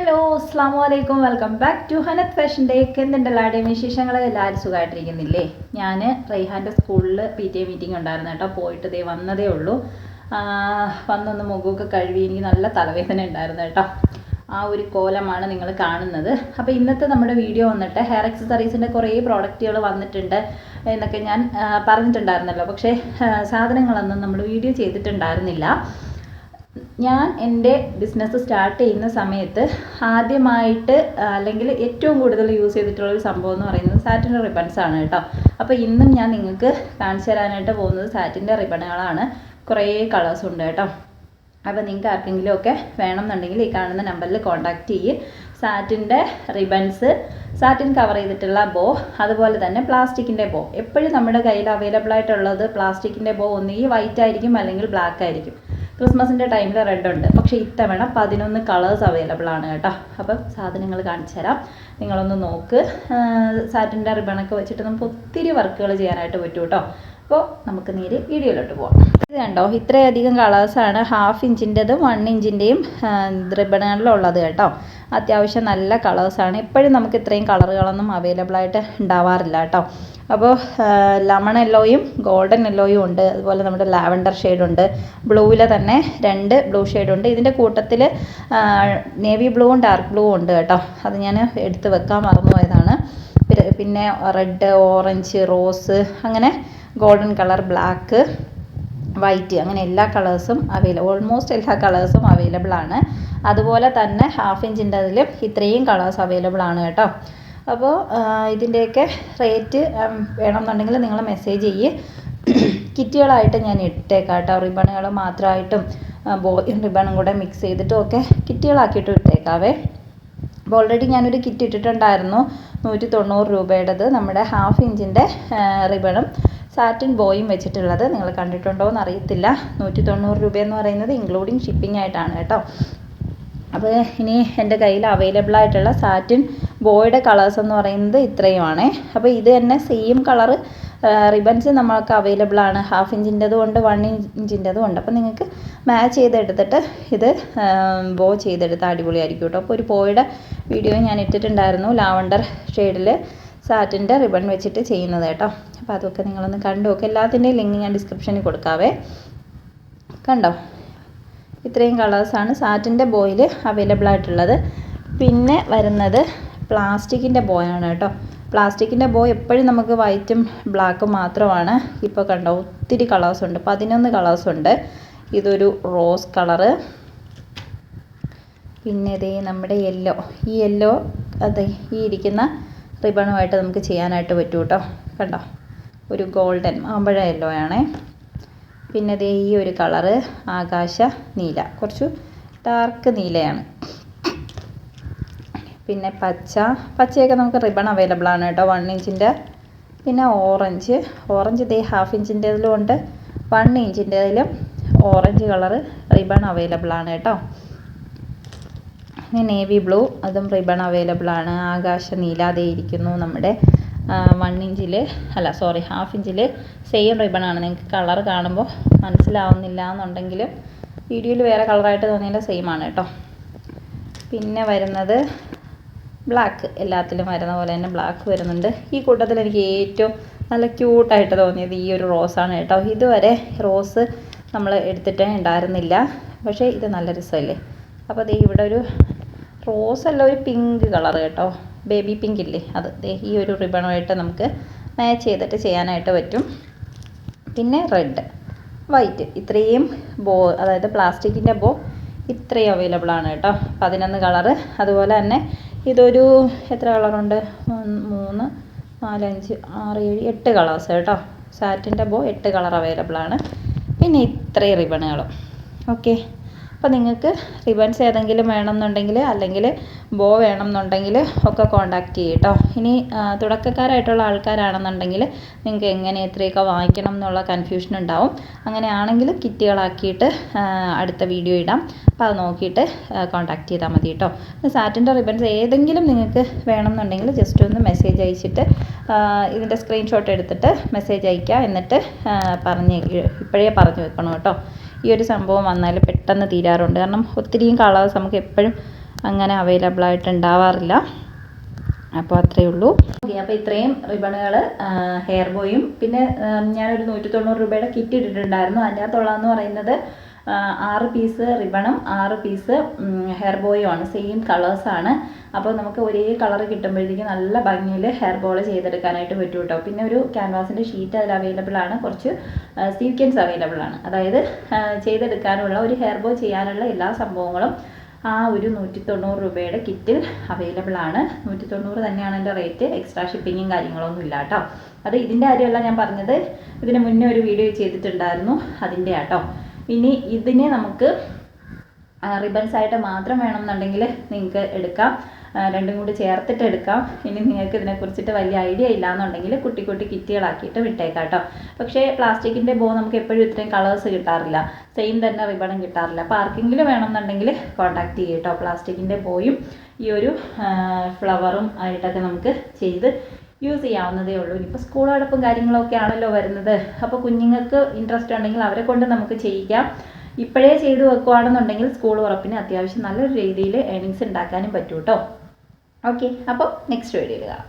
Hello അസ്സാം വലൈക്കും, welcome back to Hanath fashion ഡേക്ക്. എന്തുണ്ടല്ലാടെയും വിശേഷങ്ങൾ? എല്ലാവരും സുഖമായിട്ടിരിക്കുന്നില്ലേ? ഞാൻ റൈഹാൻ്റെ സ്കൂളിൽ PTA മീറ്റിംഗ് ഉണ്ടായിരുന്നു കേട്ടോ. പോയിട്ട് വന്നതേ ഉള്ളൂ. വന്നൊന്ന് മുഖമൊക്കെ കഴുകി. എനിക്ക് നല്ല തലവേദന ഉണ്ടായിരുന്നു കേട്ടോ. ആ ഒരു കോലമാണ് നിങ്ങൾ കാണുന്നത്. അപ്പോൾ ഇന്നത്തെ നമ്മുടെ വീഡിയോ വന്നിട്ട് ഹെയർ അക്സസറീസിൻ്റെ കുറേ പ്രോഡക്റ്റുകൾ വന്നിട്ടുണ്ട് എന്നൊക്കെ ഞാൻ പറഞ്ഞിട്ടുണ്ടായിരുന്നല്ലോ. പക്ഷേ സാധനങ്ങളൊന്നും നമ്മൾ വീഡിയോ ചെയ്തിട്ടുണ്ടായിരുന്നില്ല. ഞാൻ എൻ്റെ ബിസിനസ് സ്റ്റാർട്ട് ചെയ്യുന്ന സമയത്ത് ആദ്യമായിട്ട് അല്ലെങ്കിൽ ഏറ്റവും കൂടുതൽ യൂസ് ചെയ്തിട്ടുള്ളൊരു സംഭവം എന്ന് പറയുന്നത് സാറ്റിൻ്റെ റിബൺസ് ആണ് കേട്ടോ. അപ്പോൾ ഇന്നും ഞാൻ നിങ്ങൾക്ക് കാണിച്ചു തരാനായിട്ട് പോകുന്നത് സാറ്റിൻ്റെ റിബണുകളാണ്. കുറേ കളേഴ്സ് ഉണ്ട് കേട്ടോ. അപ്പോൾ നിങ്ങൾക്ക് ആർക്കെങ്കിലും ഒക്കെ വേണമെന്നുണ്ടെങ്കിൽ ഈ കാണുന്ന നമ്പറിൽ കോൺടാക്റ്റ് ചെയ്യും. സാറ്റിൻ്റെ റിബൺസ്, സാറ്റിൻ കവർ ചെയ്തിട്ടുള്ള ബോ, അതുപോലെ തന്നെ പ്ലാസ്റ്റിക്കിൻ്റെ ബോ. എപ്പോഴും നമ്മുടെ കയ്യിൽ അവൈലബിൾ ആയിട്ടുള്ളത് പ്ലാസ്റ്റിക്കിൻ്റെ ബോ ഒന്നുകിൽ വൈറ്റ് ആയിരിക്കും അല്ലെങ്കിൽ ബ്ലാക്ക് ആയിരിക്കും. ക്രിസ്മസിൻ്റെ ടൈമിൽ റെഡ് ഉണ്ട്, പക്ഷേ ഇത്തവണ 11 കളേഴ്സ് അവൈലബിൾ ആണ് കേട്ടോ. അപ്പം സാധനങ്ങൾ കാണിച്ചു തരാം, നിങ്ങളൊന്ന് നോക്ക്. സാറ്റിൻ്റെ റിബണൊക്കെ വെച്ചിട്ട് നമുക്ക് ഒത്തിരി വർക്കുകൾ ചെയ്യാനായിട്ട് പറ്റും കേട്ടോ. അപ്പോൾ നമുക്ക് നേരെ വീഡിയോയിലോട്ട് പോകാം. ഇത് കണ്ടോ, ഇത്രയധികം കളേഴ്സാണ് 1/2 ഇഞ്ചിൻ്റെതും 1 ഇഞ്ചിൻ്റെയും റിബണുകളിലുള്ളത് കേട്ടോ. അത്യാവശ്യം നല്ല കളേഴ്സാണ്. എപ്പോഴും നമുക്ക് ഇത്രയും കളറുകളൊന്നും അവൈലബിൾ ആയിട്ട് ഉണ്ടാവാറില്ല കേട്ടോ. അപ്പോൾ ലെമൺ യെല്ലോയും ഗോൾഡൻ യെല്ലോയും ഉണ്ട്, അതുപോലെ നമ്മുടെ ലാവൻഡർ ഷെയ്ഡുണ്ട്, ബ്ലൂവിൽ തന്നെ 2 ബ്ലൂ ഷെയ്ഡുണ്ട്. ഇതിൻ്റെ കൂട്ടത്തിൽ നേവി ബ്ലൂവും ഡാർക്ക് ബ്ലൂവും ഉണ്ട് കേട്ടോ. അത് ഞാൻ എടുത്ത് വെക്കാൻ മറന്നുപോയതാണ്. പിന്നെ റെഡ്, ഓറഞ്ച്, റോസ്, അങ്ങനെ ഗോൾഡൻ കളർ, ബ്ലാക്ക്, വൈറ്റ്, അങ്ങനെ എല്ലാ കളേഴ്സും ഓൾമോസ്റ്റ് എല്ലാ കളേഴ്സും അവൈലബിൾ ആണ്. അതുപോലെ തന്നെ 1/2 ഇഞ്ചിൻ്റെ അതിലും ഇത്രയും കളേഴ്സ് അവൈലബിൾ ആണ് കേട്ടോ. അപ്പോൾ ഇതിൻ്റെയൊക്കെ റേറ്റ് വേണമെന്നുണ്ടെങ്കിൽ നിങ്ങൾ മെസ്സേജ് ചെയ്യ്. കിറ്റുകളായിട്ട് ഞാൻ ഇട്ടേക്കാം കേട്ടോ. റിബണുകൾ മാത്രമായിട്ടും റിബണും കൂടെ മിക്സ് ചെയ്തിട്ടും ഒക്കെ കിറ്റുകളാക്കിയിട്ടും ഇട്ടേക്കാവേ. അപ്പോൾ ഓൾറെഡി ഞാനൊരു കിറ്റ് ഇട്ടിട്ടുണ്ടായിരുന്നു 190 രൂപയുടേത്. നമ്മുടെ 1/2 ഇഞ്ചിൻ്റെ റിബണും സാറ്റിൻ ബോയും വെച്ചിട്ടുള്ളത്. നിങ്ങൾ കണ്ടിട്ടുണ്ടോ എന്ന് അറിയത്തില്ല. 190 രൂപയെന്ന് പറയുന്നത് ഇൻക്ലൂഡിങ് ഷിപ്പിംഗ് ആയിട്ടാണ് കേട്ടോ. അപ്പോൾ ഇനി എൻ്റെ കയ്യിൽ അവൈലബിൾ ആയിട്ടുള്ള സാറ്റിൻ ബോയുടെ കളേഴ്സ് എന്ന് പറയുന്നത് ഇത്രയുമാണേ. അപ്പോൾ ഇത് തന്നെ സെയിം കളറ് റിബൺസ് നമ്മൾക്ക് അവൈലബിൾ ആണ്. 1/2 ഇഞ്ചിൻ്റെതും ഉണ്ട്, 1 ഇഞ്ചിൻ്റെതും ഉണ്ട്. അപ്പോൾ നിങ്ങൾക്ക് മാച്ച് ചെയ്തെടുത്തിട്ട് ഇത് ബോ ചെയ്തെടുത്ത് അടിപൊളിയായിരിക്കും കേട്ടോ. അപ്പോൾ ഒരു ബോയുടെ വീഡിയോ ഞാൻ ഇട്ടിട്ടുണ്ടായിരുന്നു, ലാവൻഡർ ഷെയ്ഡിൽ സാറ്റിൻ്റെ റിബൺ വെച്ചിട്ട് ചെയ്യുന്നത് കേട്ടോ. അപ്പോൾ അതൊക്കെ നിങ്ങളൊന്ന് കണ്ടു നോക്കുക. എല്ലാത്തിൻ്റെയും ലിങ്ക് ഞാൻ ഡിസ്ക്രിപ്ഷനിൽ കൊടുക്കാവേ. കണ്ടോ, ഇത്രയും കളേഴ്സാണ് സാറ്റിൻ്റെ ബോയിൽ അവൈലബിൾ ആയിട്ടുള്ളത്. പിന്നെ വരുന്നത് പ്ലാസ്റ്റിക്കിൻ്റെ ബോയാണ് കേട്ടോ. പ്ലാസ്റ്റിക്കിൻ്റെ ബോ എപ്പോഴും നമുക്ക് വൈറ്റും ബ്ലാക്കും മാത്രമാണ്. ഇപ്പോൾ കണ്ടോ, ഒത്തിരി കളേഴ്സുണ്ട്, 11 കളേഴ്സുണ്ട്. ഇതൊരു റോസ് കളറ്, പിന്നെ ഇതേ നമ്മുടെ യെല്ലോ. ഈ യെല്ലോ അതെ ഈ ഇരിക്കുന്ന റിബണുമായിട്ട് നമുക്ക് ചെയ്യാനായിട്ട് പറ്റും കേട്ടോ. കണ്ടോ, ഒരു ഗോൾഡൻ മാമ്പഴ യെല്ലോ ആണേ. പിന്നെ ദേ ഈ ഒരു കളറ് ആകാശ നീല, കുറച്ച് ഡാർക്ക് നീലയാണ്. പിന്നെ പച്ചയൊക്കെ നമുക്ക് റിബൺ അവൈലബിൾ ആണ് കേട്ടോ, 1 ഇഞ്ചിൻ്റെ. പിന്നെ ഓറഞ്ച് ദേ 1/2 ഇഞ്ചിൻ്റെതിലും ഉണ്ട്, 1 ഇഞ്ചിൻ്റെതിലും ഓറഞ്ച് കളറ് റിബൺ അവൈലബിൾ ആണ് കേട്ടോ. പിന്നെ നേവി ബ്ലൂ, അതും റിബൺ അവൈലബിൾ ആണ്. ആകാശ നീല അതേ ഇരിക്കുന്നു. നമ്മുടെ 1 ഇഞ്ചിൽ 1/2 ഇഞ്ചിൽ സെയിം റിബണാണ്. നിങ്ങൾക്ക് കളർ കാണുമ്പോൾ മനസ്സിലാവുന്നില്ല എന്നുണ്ടെങ്കിൽ വീഡിയോയിൽ വേറെ കളറായിട്ട് തോന്നിയാൽ സെയിം ആണ് കേട്ടോ. പിന്നെ വരുന്നത് ബ്ലാക്ക്, എല്ലാത്തിലും വരുന്ന പോലെ തന്നെ ബ്ലാക്ക് വരുന്നുണ്ട്. ഈ കൂട്ടത്തിൽ എനിക്ക് ഏറ്റവും നല്ല ക്യൂട്ടായിട്ട് തോന്നിയത് ഈ ഒരു റോസാണ് കേട്ടോ. ഇതുവരെ റോസ് നമ്മൾ എടുത്തിട്ടേ ഉണ്ടായിരുന്നില്ല, പക്ഷേ ഇത് നല്ല രസമല്ലേ. അപ്പോൾ ദേ ഇവിടെ ഒരു റോസ് അല്ല, ഒരു പിങ്ക് കളർ കേട്ടോ, ബേബി പിങ്ക് ഇല്ലേ, അത് ദേ ഈ ഒരു റിബണുമായിട്ട് നമുക്ക് മാച്ച് ചെയ്തിട്ട് ചെയ്യാനായിട്ട് പറ്റും. പിന്നെ റെഡ്, വൈറ്റ്, ഇത്രയും ബോ, അതായത് പ്ലാസ്റ്റിക്കിൻ്റെ ബോ ഇത്രയും അവൈലബിൾ ആണ് കേട്ടോ. 11 കളറ്. അതുപോലെ തന്നെ ഇതൊരു എത്ര കളറുണ്ട്, 3, 4, 5, 6, 7, 8 കളേഴ്സ് കേട്ടോ. സാറ്റിൻ്റെ ബോ 8 കളർ അവൈലബിൾ ആണ്. പിന്നെ ഇത്രയും റിബണുകളും. ഓക്കെ, അപ്പോൾ നിങ്ങൾക്ക് റിബൺസ് ഏതെങ്കിലും വേണമെന്നുണ്ടെങ്കിൽ അല്ലെങ്കിൽ ബോ വേണമെന്നുണ്ടെങ്കിൽ ഒക്കെ കോൺടാക്റ്റ് ചെയ്യും കേട്ടോ. ഇനി തുടക്കക്കാരായിട്ടുള്ള ആൾക്കാരാണെന്നുണ്ടെങ്കിൽ നിങ്ങൾക്ക് എങ്ങനെ എത്രയൊക്കെ വാങ്ങിക്കണം എന്നുള്ള കൺഫ്യൂഷൻ ഉണ്ടാവും. അങ്ങനെയാണെങ്കിൽ കിറ്റുകളാക്കിയിട്ട് അടുത്ത വീഡിയോ ഇടാം. അപ്പോൾ അത് നോക്കിയിട്ട് കോൺടാക്റ്റ് ചെയ്താൽ മതി കേട്ടോ. സാറ്റിൻ്റെ റിബൺസ് ഏതെങ്കിലും നിങ്ങൾക്ക് വേണമെന്നുണ്ടെങ്കിൽ ജസ്റ്റ് ഒന്ന് മെസ്സേജ് അയച്ചിട്ട് ഇതിൻ്റെ സ്ക്രീൻഷോട്ട് എടുത്തിട്ട് മെസ്സേജ് അയയ്ക്കുക. എന്നിട്ട് ഇപ്പോഴേ പറഞ്ഞു വെക്കണം കേട്ടോ. ഈ ഒരു സംഭവം വന്നാൽ പെട്ടെന്ന് തീരാറുണ്ട്. കാരണം ഒത്തിരിയും കളേഴ്സ് നമുക്ക് എപ്പോഴും അങ്ങനെ അവൈലബിൾ ആയിട്ട് ഉണ്ടാവാറില്ല. അപ്പോൾ അത്രയേ ഉള്ളൂ. ഓക്കെ, അപ്പോൾ ഇത്രയും റിബണുകൾ ഹെയർ ബോയും പിന്നെ ഞാനൊരു 190 രൂപയുടെ കിറ്റ് ഇട്ടിട്ടുണ്ടായിരുന്നു. അതിൻ്റെ അകത്തുള്ളതെന്ന് പറയുന്നത് 6 പീസ് റിബണും 6 പീസ് ഹെയർ ബോയും ആണ്. സെയിം കളേഴ്സാണ്. അപ്പോൾ നമുക്ക് ഒരേ കളർ കിട്ടുമ്പോഴത്തേക്കും നല്ല ഭംഗിയിൽ ഹെയർ ബോൾ ചെയ്തെടുക്കാനായിട്ട് പറ്റും കേട്ടോ. പിന്നെ ഒരു ക്യാൻവാസിൻ്റെ ഷീറ്റ് അതിൽ അവൈലബിൾ ആണ്. കുറച്ച് സീക്വൻസ് അവൈലബിൾ ആണ്. അതായത് ചെയ്തെടുക്കാനുള്ള ഒരു ഹെയർ ബോ ചെയ്യാനുള്ള എല്ലാ സംഭവങ്ങളും ആ ഒരു 190 രൂപയുടെ കിറ്റിൽ അവൈലബിൾ ആണ്. 190 തന്നെയാണ് എൻ്റെ റേറ്റ്. എക്സ്ട്രാ ഷിപ്പിങ്ങും കാര്യങ്ങളൊന്നും ഇല്ല കേട്ടോ. അത് ഇതിൻ്റെ കാര്യമല്ല ഞാൻ പറഞ്ഞത്, ഇതിന് മുന്നേ ഒരു വീഡിയോ ചെയ്തിട്ടുണ്ടായിരുന്നു, അതിൻ്റെ ആട്ടോ. ഇനി ഇതിനെ നമുക്ക് റിബൺസ് ആയിട്ട് മാത്രം വേണമെന്നുണ്ടെങ്കിൽ നിങ്ങൾക്ക് എടുക്കാം, രണ്ടും കൂടി ചേർത്തിട്ട് എടുക്കാം. ഇനി നിങ്ങൾക്ക് ഇതിനെക്കുറിച്ചിട്ട് വലിയ ഐഡിയ ഇല്ലയെന്നുണ്ടെങ്കിൽ കുട്ടി കുട്ടി കിറ്റുകളാക്കിയിട്ട് വിട്ടേക്കാം കേട്ടോ. പക്ഷേ പ്ലാസ്റ്റിക്കിൻ്റെ ബോ നമുക്ക് എപ്പോഴും ഇത്രയും കളേഴ്സ് കിട്ടാറില്ല, സെയിം തന്നെ റിബണും കിട്ടാറില്ല. അപ്പോൾ ആർക്കെങ്കിലും വേണമെന്നുണ്ടെങ്കിൽ കോൺടാക്ട് ചെയ്യും കേട്ടോ. പ്ലാസ്റ്റിക്കിൻ്റെ ബോയും ഈ ഒരു ഫ്ലവറും ആയിട്ടൊക്കെ നമുക്ക് ചെയ്ത് യൂസ് ചെയ്യാവുന്നതേ ഉള്ളൂ. ഇനിയിപ്പോൾ സ്കൂൾ അടപ്പും കാര്യങ്ങളൊക്കെ ആണല്ലോ വരുന്നത്. അപ്പോൾ കുഞ്ഞുങ്ങൾക്ക് ഇൻട്രസ്റ്റ് ഉണ്ടെങ്കിൽ അവരെ കൊണ്ട് നമുക്ക് ചെയ്യിക്കാം. ഇപ്പോഴേ ചെയ്ത് വെക്കുകയാണെന്നുണ്ടെങ്കിൽ സ്കൂൾ ഉറപ്പിന് അത്യാവശ്യം നല്ലൊരു രീതിയിൽ ഏണിങ്സ് ഉണ്ടാക്കാനും പറ്റും കേട്ടോ. ഓക്കെ, അപ്പോൾ നെക്സ്റ്റ് വീഡിയോയിൽ കാണാം.